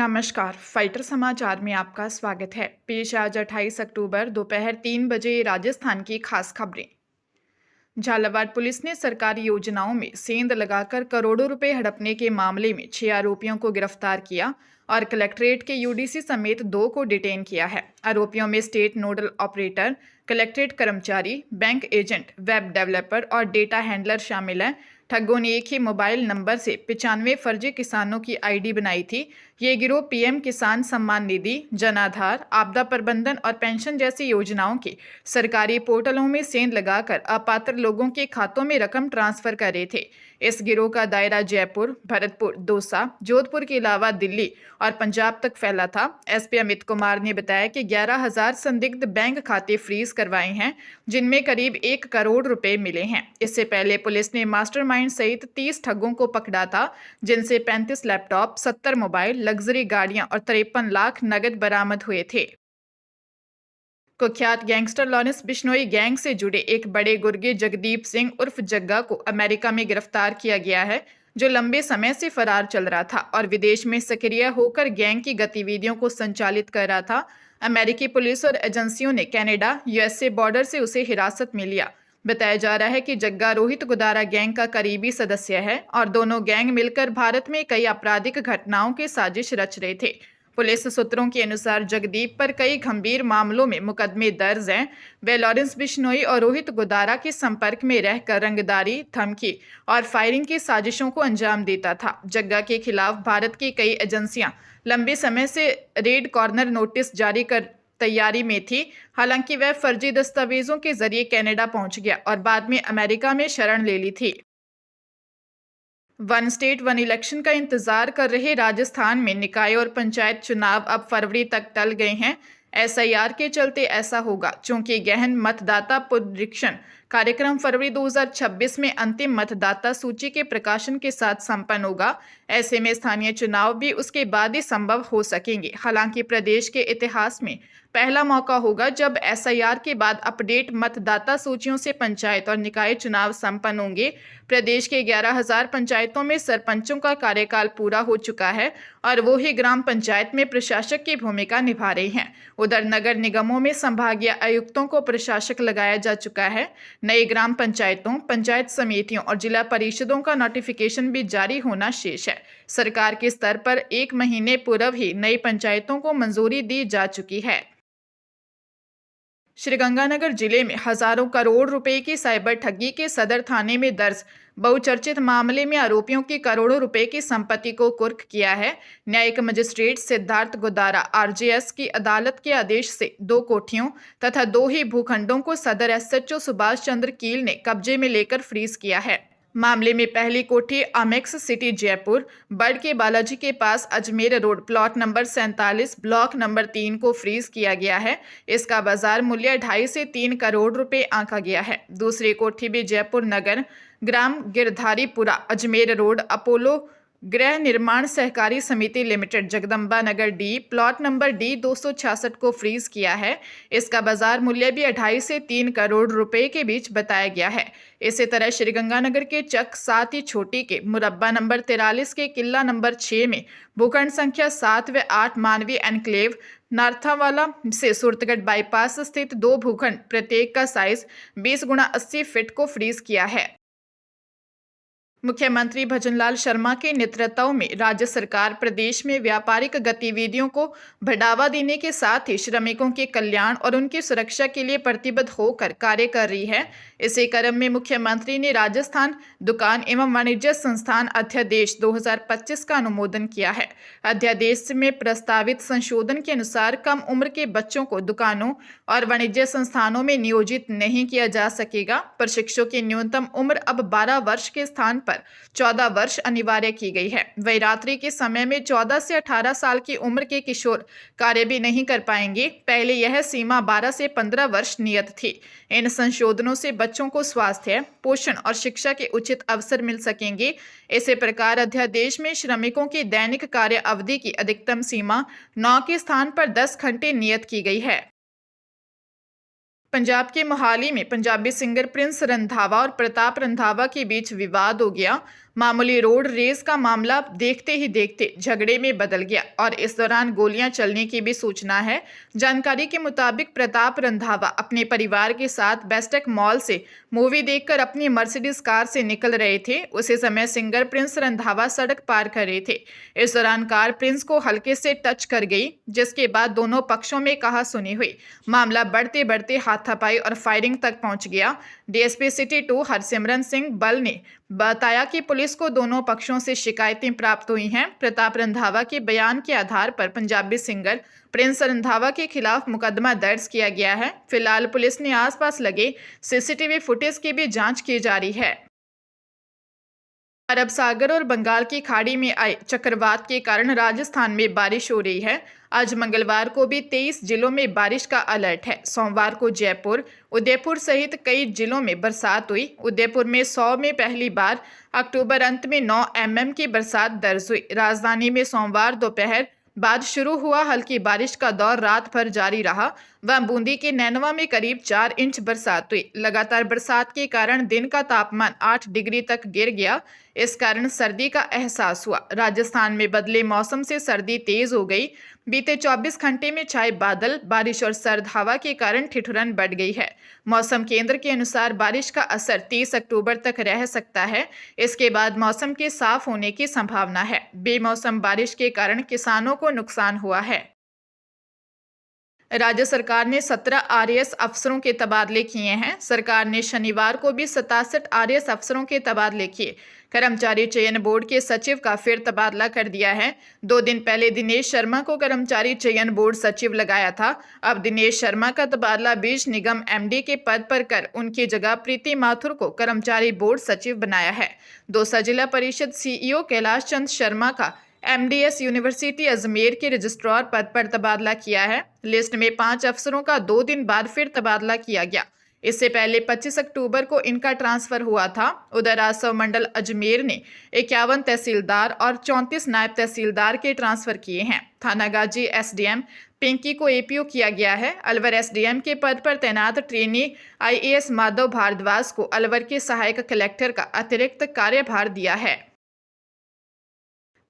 नमस्कार, फाइटर समाचार में आपका स्वागत है। पेश आज 28 अक्टूबर दोपहर 3 बजे राजस्थान की खास खबरें। झालावाड़ पुलिस ने सरकारी योजनाओं में सेंध लगाकर करोड़ों रुपए हड़पने के मामले में 6 आरोपियों को गिरफ्तार किया और कलेक्ट्रेट के यूडीसी समेत 2 को डिटेन किया है। आरोपियों में स्टेट नोडल ऑपरेटर, कलेक्ट्रेट कर्मचारी, बैंक एजेंट, वेब डेवलपर और डेटा हैंडलर शामिल हैं। ठगों ने एक ही मोबाइल नंबर से 95 फर्जी किसानों की आईडी बनाई थी। ये गिरोह पीएम किसान सम्मान निधि, जन आधार, आपदा प्रबंधन और पेंशन जैसी योजनाओं के सरकारी पोर्टलों में सेंध लगाकर अपात्र लोगों के खातों में रकम ट्रांसफर कर रहे थे। इस गिरोह का दायरा जयपुर, भरतपुर, दौसा, जोधपुर के अलावा दिल्ली और पंजाब तक फैला था। एसपी अमित कुमार ने बताया कि 11,000 संदिग्ध बैंक खाते फ्रीज करवाए हैं, जिनमें करीब 1 करोड़ रुपए मिले हैं। इससे पहले पुलिस ने मास्टरमाइंड सहित 30 ठगों को पकड़ा था, जिनसे 35 लैपटॉप, 70 मोबाइल, लग्जरी गाड़ियां और 53 लाख नगद बरामद हुए थे। कुख्यात गैंगस्टर लॉरेंस बिश्नोई गैंग से जुड़े एक बड़े गुर्गे जगदीप सिंह उर्फ जग्गा को अमेरिका में गिरफ्तार किया गया है, जो लंबे समय से फरार चल रहा था और विदेश में सक्रिय होकर गैंग की गतिविधियों को संचालित कर रहा था। अमेरिकी पुलिस और एजेंसियों ने कनाडा, यूएसए बॉर्डर से उसे हिरासत में लिया। बताया जा रहा है कि जग्गा रोहित गुदारा गैंग का करीबी सदस्य है और दोनों गैंग मिलकर भारत में कई आपराधिक घटनाओं की साजिश रच रहे थे। पुलिस सूत्रों के अनुसार जगदीप पर कई गंभीर मामलों में मुकदमे दर्ज हैं। वे लॉरेंस बिश्नोई और रोहित गुदारा के संपर्क में रहकर रंगदारी, धमकी और फायरिंग की साजिशों को अंजाम देता था। जग्गा के खिलाफ भारत की कई एजेंसियां लंबे समय से रेड कॉर्नर नोटिस जारी कर तैयारी में थी। हालांकि वह फर्जी दस्तावेजों के जरिए कनाडा पहुंच गया और बाद में अमेरिका में शरण ले ली थी। वन स्टेट वन इलेक्शन का इंतजार कर रहे राजस्थान में निकाय और पंचायत चुनाव अब फरवरी तक टल गए हैं। एसआईआर के चलते ऐसा होगा, चूंकि गहन मतदाता पुनरीक्षण कार्यक्रम फरवरी 2026 में अंतिम मतदाता सूची के प्रकाशन के साथ संपन्न होगा। ऐसे में स्थानीय चुनाव भी उसके बाद ही संभव हो सकेंगे। हालांकि प्रदेश के इतिहास में पहला मौका होगा जब एसआईआर के बाद अपडेट मतदाता सूचियों से पंचायत और निकाय चुनाव संपन्न होंगे। प्रदेश के 11,000 पंचायतों में सरपंचों का कार्यकाल पूरा हो चुका है और वो ही ग्राम पंचायत में प्रशासक की भूमिका निभा रहे हैं। उधर नगर निगमों में संभागीय आयुक्तों को प्रशासक लगाया जा चुका है। नई ग्राम पंचायतों, पंचायत समितियों और जिला परिषदों का नोटिफिकेशन भी जारी होना शेष है। सरकार के स्तर पर 1 महीने पूर्व ही नई पंचायतों को मंजूरी दी जा चुकी है। श्रीगंगानगर जिले में हजारों करोड़ रुपए की साइबर ठगी के सदर थाने में दर्ज बहुचर्चित मामले में आरोपियों की करोड़ों रुपए की संपत्ति को कुर्क किया है। न्यायिक मजिस्ट्रेट सिद्धार्थ गुदारा आरजेएस की अदालत के आदेश से 2 कोठियों तथा 2 ही भूखंडों को सदर एसएचओ सुभाष चंद्र कील ने कब्जे में लेकर फ्रीज किया है। मामले में पहली कोठी अमेक्स सिटी जयपुर, बड़ के बालाजी के पास Ajmer road, plot number 47, block number 3 को फ्रीज किया गया है। इसका बाजार मूल्य 2.5 से 3 करोड़ रुपए आंका गया है। दूसरी कोठी भी जयपुर नगर, ग्राम गिरधारीपुरा, अजमेर रोड, अपोलो गृह निर्माण सहकारी समिति लिमिटेड, जगदम्बा नगर डी, प्लॉट नंबर डी 266 को फ्रीज किया है। इसका बाजार मूल्य भी 2.5 से 3 करोड़ रुपए के बीच बताया गया है। इसी तरह श्रीगंगानगर के चक 7 ही छोटी के मुरब्बा नंबर 43 के किला नंबर 6 में भूखंड संख्या 7 व 8 मानवीय एनक्लेव नार्थावाला से सुरतगढ़ बाईपास स्थित 2 भूखंड प्रत्येक का साइज 20 × 80 फीट को फ्रीज किया है। मुख्यमंत्री भजनलाल शर्मा के नेतृत्व में राज्य सरकार प्रदेश में व्यापारिक गतिविधियों को बढ़ावा देने के साथ ही श्रमिकों के कल्याण और उनकी सुरक्षा के लिए प्रतिबद्ध होकर कार्य कर रही है। इसी क्रम में मुख्यमंत्री ने राजस्थान दुकान एवं वाणिज्य संस्थान अध्यादेश 2025 का अनुमोदन किया है। अध्यादेश में प्रस्तावित संशोधन के अनुसार कम उम्र के बच्चों को दुकानों और वाणिज्य संस्थानों में नियोजित नहीं किया जा सकेगा। प्रशिक्षु की न्यूनतम उम्र अब 12 वर्ष के स्थान पर 14 वर्ष अनिवार्य की गई है। वही रात्रि के समय में 14 से 18 साल की उम्र के किशोर कार्य भी नहीं कर पाएंगे। पहले यह सीमा 12 से 15 वर्ष नियत थी। इन संशोधनों से बच्चों को स्वास्थ्य, पोषण और शिक्षा के उचित अवसर मिल सकेंगे। इसी प्रकार अध्यादेश में श्रमिकों की दैनिक कार्य अवधि की अधिकतम सीमा 9 के स्थान पर 10 घंटे नियत की गई है। पंजाब के मोहाली में पंजाबी सिंगर प्रिंस रंधावा और प्रताप रंधावा के बीच विवाद हो गया। मामूली रोड रेस का मामला देखते ही देखते झगड़े में बदल गया और इस दौरान गोलियां चलने की भी सूचना है। जानकारी के मुताबिक प्रताप रंधावा अपने परिवार के साथ बेस्टेक मॉल से मूवी देखकर अपनी मर्सिडीज कार से निकल रहे थे। उसी समय सिंगर प्रिंस रंधावा सड़क पार कर रहे थे। इस दौरान कार प्रिंस को हल्के से टच कर गई, जिसके बाद दोनों पक्षों में कहासुनी हुई। मामला बढ़ते बढ़ते हाथापाई और फायरिंग तक पहुंच गया। डीएसपी सिटी 2 हरसिमरन सिंह बल ने बताया कि पुलिस को दोनों पक्षों से शिकायतें प्राप्त हुई हैं। प्रताप रंधावा के बयान के आधार पर पंजाबी सिंगर प्रिंस रंधावा के खिलाफ मुकदमा दर्ज किया गया है। फिलहाल पुलिस ने आसपास लगे सीसीटीवी फुटेज की भी जांच की जा रही है। अरब सागर और बंगाल की खाड़ी में आए चक्रवात के कारण राजस्थान में बारिश हो रही है। आज मंगलवार को भी 23 जिलों में बारिश का अलर्ट है। सोमवार को जयपुर, उदयपुर सहित कई जिलों में बरसात हुई। उदयपुर में 100 में पहली बार, अक्टूबर अंत में 9 mm की बरसात दर्ज हुई। राजधानी में सोमवार दोपहर बाद शुरू हुआ हल्की बारिश का दौर रात भर जारी रहा। वह बूंदी के नैनवा में करीब 4 इंच बरसात हुई। लगातार बरसात के कारण दिन का तापमान 8 डिग्री तक गिर गया। इस कारण सर्दी का एहसास हुआ। राजस्थान में बदले मौसम से सर्दी तेज हो गई। बीते 24 घंटे में छाए बादल, बारिश और सर्द हवा के कारण ठिठुरन बढ़ गई है। मौसम केंद्र के अनुसार बारिश का असर 30 अक्टूबर तक रह सकता है। इसके बाद मौसम के साफ होने की संभावना है। बेमौसम बारिश के कारण किसानों को नुकसान हुआ है। राज्य सरकार ने 17 आरएएस अफसरों के तबादले किए हैं। सरकार ने शनिवार को भी 67 आरएएस अफसरों के तबादले किए। कर्मचारी चयन बोर्ड के सचिव का फिर तबादला कर दिया है। 2 दिन पहले दिनेश शर्मा को कर्मचारी चयन बोर्ड सचिव लगाया था। अब दिनेश शर्मा का तबादला बीज निगम एमडी के पद पर कर उनकी जगह प्रीति माथुर को कर्मचारी बोर्ड सचिव बनाया है। दौसा जिला परिषद सीईओ कैलाश चंद शर्मा का एमडीएस यूनिवर्सिटी अजमेर के रजिस्ट्रार पद पर तबादला किया है। लिस्ट में 5 अफसरों का 2 दिन बाद फिर तबादला किया गया। इससे पहले 25 अक्टूबर को इनका ट्रांसफर हुआ था। उधर राजस्व मंडल अजमेर ने 51 तहसीलदार और 34 नायब तहसीलदार के ट्रांसफर किए हैं। थानागाजी एसडीएम पिंकी को एपीओ किया गया है। अलवर एसडीएम के पद पर तैनात ट्रेनी आईएएस माधव भारद्वाज को अलवर के सहायक कलेक्टर का अतिरिक्त कार्यभार दिया है।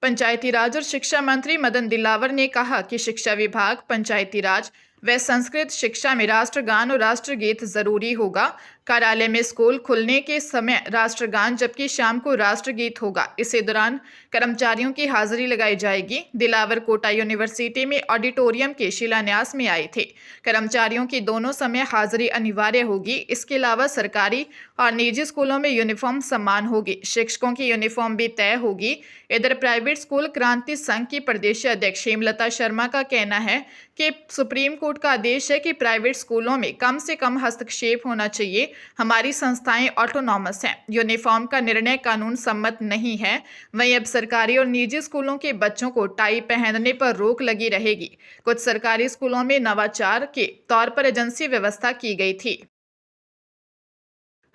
पंचायती राज और शिक्षा मंत्री मदन दिलावर ने कहा कि शिक्षा विभाग, पंचायती राज व संस्कृत शिक्षा में राष्ट्रगान और राष्ट्रगीत जरूरी होगा। कार्यालय में स्कूल खुलने के समय राष्ट्रगान जबकि शाम को राष्ट्रगीत होगा। इसी दौरान कर्मचारियों की हाजिरी लगाई जाएगी। दिलावर कोटा यूनिवर्सिटी में ऑडिटोरियम के शिलान्यास में आए थे। कर्मचारियों की दोनों समय हाजिरी अनिवार्य होगी। इसके अलावा सरकारी और निजी स्कूलों में यूनिफॉर्म समान होगी। शिक्षकों की यूनिफॉर्म भी तय होगी। इधर प्राइवेट स्कूल क्रांति संघ की प्रदेश अध्यक्ष हेमलता शर्मा का कहना है कि सुप्रीम कोर्ट का आदेश है कि प्राइवेट स्कूलों में कम से कम हस्तक्षेप होना चाहिए। हमारी संस्थाएं ऑटोनॉमस हैं। यूनिफॉर्म का निर्णय कानून सम्मत नहीं है। वहीं अब सरकारी और निजी स्कूलों के बच्चों को टाई पहनने पर रोक लगी रहेगी। कुछ सरकारी स्कूलों में नवाचार के तौर पर एजेंसी व्यवस्था की गई थी।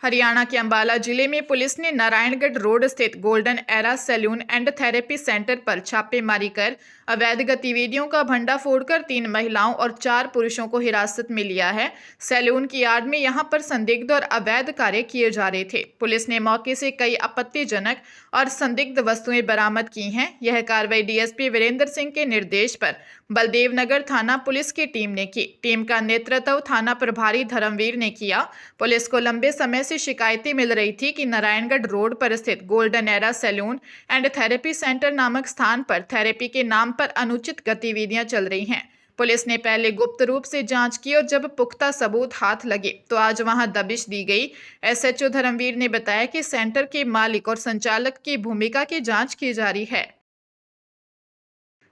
हरियाणा के अंबाला जिले में पुलिस ने नारायणगढ़ रोड स्थित golden era salon and therapy center पर छापेमारी कर अवैध गतिविधियों का भंडा फोड़कर 3 महिलाओं और 4 पुरुषों को हिरासत में लिया है। सैलून की आड़ में यहां पर संदिग्ध और अवैध कार्य किए जा रहे थे। पुलिस ने मौके से कई आपत्तिजनक और संदिग्ध वस्तुएं बरामद की हैं। यह कार्रवाई डीएसपी वीरेंद्र सिंह के निर्देश पर बलदेव नगर थाना पुलिस की टीम ने की। टीम का नेतृत्व थाना प्रभारी धर्मवीर ने किया। पुलिस को लंबे समय से शिकायतें मिल रही थी कि नारायणगढ़ रोड पर स्थित golden era salon and therapy center नामक स्थान पर थेरेपी के नाम पर अनुचित गतिविधियां चल रही हैं। पुलिस ने पहले गुप्त रूप से जांच की और जब पुख्ता सबूत हाथ लगे तो आज वहां दबिश दी गई। एसएचओ धर्मवीर ने बताया कि सेंटर के मालिक और संचालक की भूमिका की जांच की जा रही है।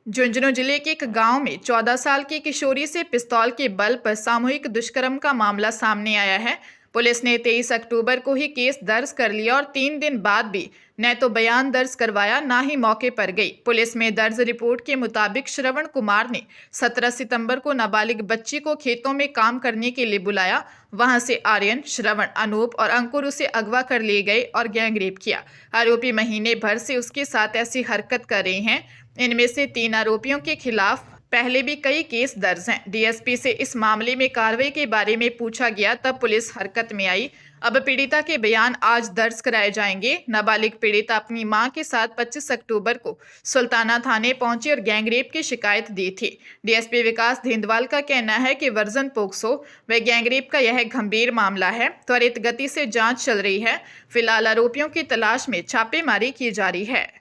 झुंझुनू जिले के एक गांव में 14 साल की किशोरी से पिस्तौल के बल पर सामूहिक दुष्कर्म का मामला सामने आया है। पुलिस ने 23 अक्टूबर को ही केस दर्ज कर लिया और 3 दिन बाद भी न तो बयान दर्ज करवाया न ही मौके पर गई। पुलिस में दर्ज रिपोर्ट के मुताबिक श्रवण कुमार ने 17 सितंबर को नाबालिग बच्ची को खेतों में काम करने के लिए बुलाया। वहां से आर्यन, श्रवण, अनूप और अंकुर उसे अगवा कर ले गए और गैंगरेप किया। आरोपी महीने भर से उसके साथ ऐसी हरकत कर रहे हैं। इनमें से 3 आरोपियों के खिलाफ पहले भी कई केस दर्ज हैं। डीएसपी से इस मामले में कार्रवाई के बारे में पूछा गया तब पुलिस हरकत में आई। अब पीड़िता के बयान आज दर्ज कराए जाएंगे। नाबालिग पीड़िता अपनी मां के साथ 25 अक्टूबर को सुल्ताना थाने पहुंची और गैंगरेप की शिकायत दी थी। डीएसपी विकास धेंधवाल का कहना है कि वर्जन पोक्सो व गैंगरेप का यह गंभीर मामला है। त्वरित गति से जांच चल रही है। फिलहाल आरोपियों की तलाश में छापेमारी की जा रही है।